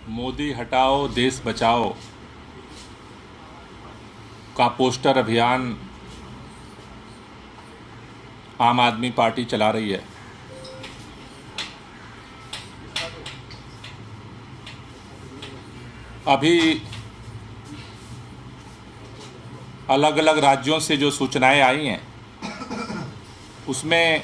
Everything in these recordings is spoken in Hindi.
मोदी हटाओ देश बचाओ का पोस्टर अभियान आम आदमी पार्टी चला रही है। अभी अलग अलग राज्यों से जो सूचनाएं आई हैं उसमें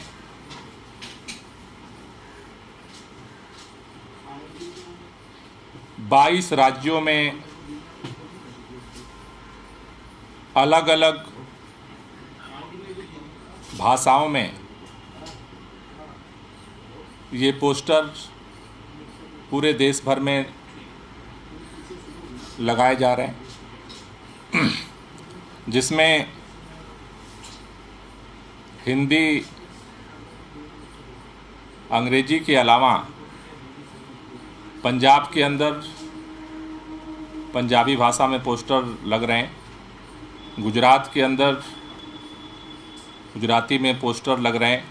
बाईस राज्यों में अलग अलग भाषाओं में ये पोस्टर पूरे देश भर में लगाए जा रहे हैं, जिसमें हिंदी अंग्रेजी के अलावा पंजाब के अंदर पंजाबी भाषा में पोस्टर लग रहे हैं, गुजरात के अंदर गुजराती में पोस्टर लग रहे हैं,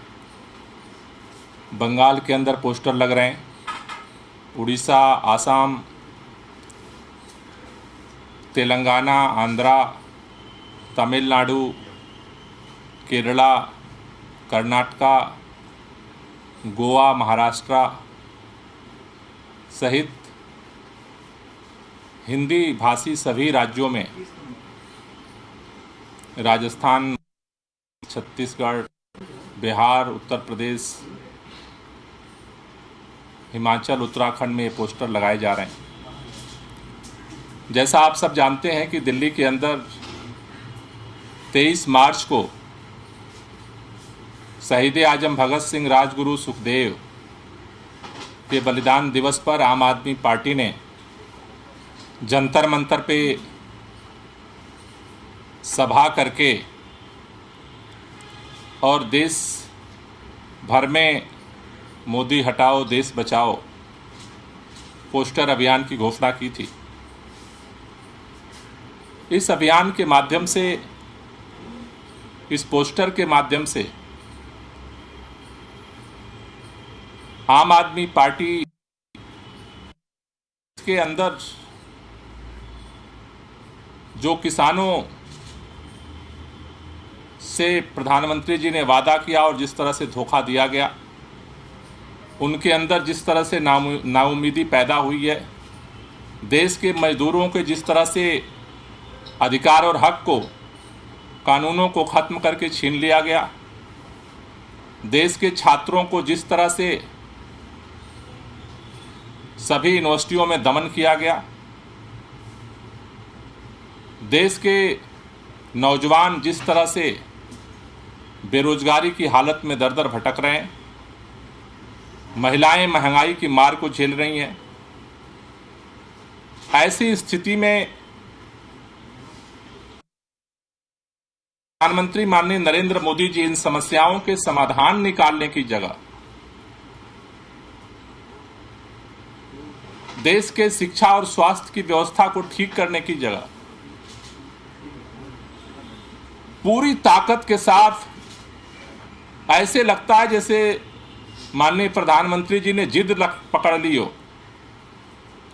बंगाल के अंदर पोस्टर लग रहे हैं, उड़ीसा, आसाम, तेलंगाना, आंध्रा, तमिलनाडु, केरला, कर्नाटका, गोवा, महाराष्ट्र सहित हिंदी भाषी सभी राज्यों में, राजस्थान, छत्तीसगढ़, बिहार, उत्तर प्रदेश, हिमाचल, उत्तराखंड में ये पोस्टर लगाए जा रहे हैं। जैसा आप सब जानते हैं कि दिल्ली के अंदर 23 मार्च को शहीद आजम भगत सिंह, राजगुरु सुखदेव के बलिदान दिवस पर आम आदमी पार्टी ने जंतर मंतर पे सभा करके और देश भर में मोदी हटाओ देश बचाओ पोस्टर अभियान की घोषणा की थी। इस अभियान के माध्यम से, इस पोस्टर के माध्यम से आम आदमी पार्टी के अंदर जो किसानों से प्रधानमंत्री जी ने वादा किया और जिस तरह से धोखा दिया गया, उनके अंदर जिस तरह से नाउम्मीदी पैदा हुई है, देश के मजदूरों के जिस तरह से अधिकार और हक को, कानूनों को ख़त्म करके छीन लिया गया, देश के छात्रों को जिस तरह से सभी यूनिवर्सिटियों में दमन किया गया, देश के नौजवान जिस तरह से बेरोजगारी की हालत में दर दर भटक रहे हैं, महिलाएं महंगाई की मार को झेल रही हैं, ऐसी स्थिति में प्रधानमंत्री माननीय नरेंद्र मोदी जी इन समस्याओं के समाधान निकालने की जगह देश के शिक्षा और स्वास्थ्य की व्यवस्था को ठीक करने की जगह पूरी ताकत के साथ, ऐसे लगता है जैसे माननीय प्रधानमंत्री जी ने जिद पकड़ ली हो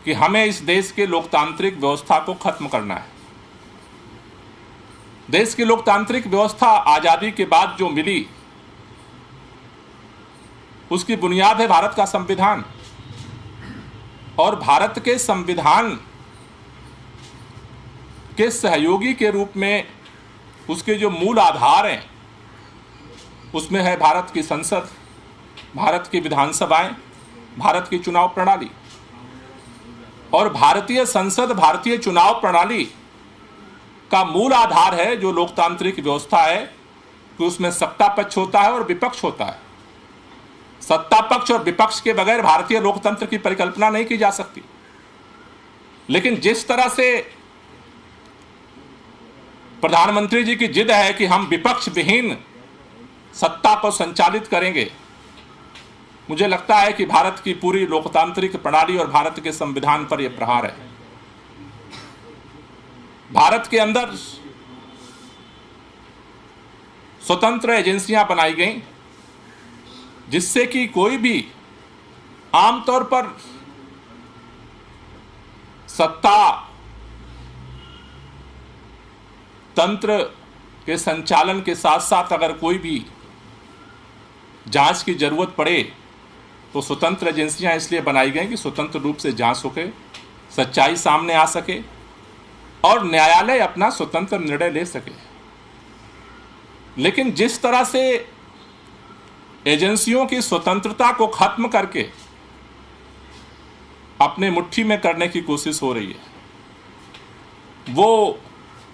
कि हमें इस देश के लोकतांत्रिक व्यवस्था को खत्म करना है। देश की लोकतांत्रिक व्यवस्था आजादी के बाद जो मिली, उसकी बुनियाद है भारत का संविधान, और भारत के संविधान के सहयोगी के रूप में उसके जो मूल आधार हैं, उसमें है भारत की संसद, भारत की विधानसभाएं, भारत की चुनाव प्रणाली। और भारतीय संसद, भारतीय चुनाव प्रणाली का मूल आधार है जो लोकतांत्रिक व्यवस्था है कि उसमें सत्ता पक्ष होता है और विपक्ष होता है। सत्ता पक्ष और विपक्ष के बगैर भारतीय लोकतंत्र की परिकल्पना नहीं की जा सकती। लेकिन जिस तरह से प्रधानमंत्री जी की जिद है कि हम विपक्ष विहीन सत्ता को संचालित करेंगे, मुझे लगता है कि भारत की पूरी लोकतांत्रिक प्रणाली और भारत के संविधान पर यह प्रहार है। भारत के अंदर स्वतंत्र एजेंसियां बनाई गई जिससे कि कोई भी आमतौर पर सत्ता तंत्र के संचालन के साथ साथ अगर कोई भी जांच की जरूरत पड़े तो स्वतंत्र एजेंसियां इसलिए बनाई गई कि स्वतंत्र रूप से जांच सके, सच्चाई सामने आ सके और न्यायालय अपना स्वतंत्र निर्णय ले सके। लेकिन जिस तरह से एजेंसियों की स्वतंत्रता को खत्म करके अपने मुट्ठी में करने की कोशिश हो रही है, वो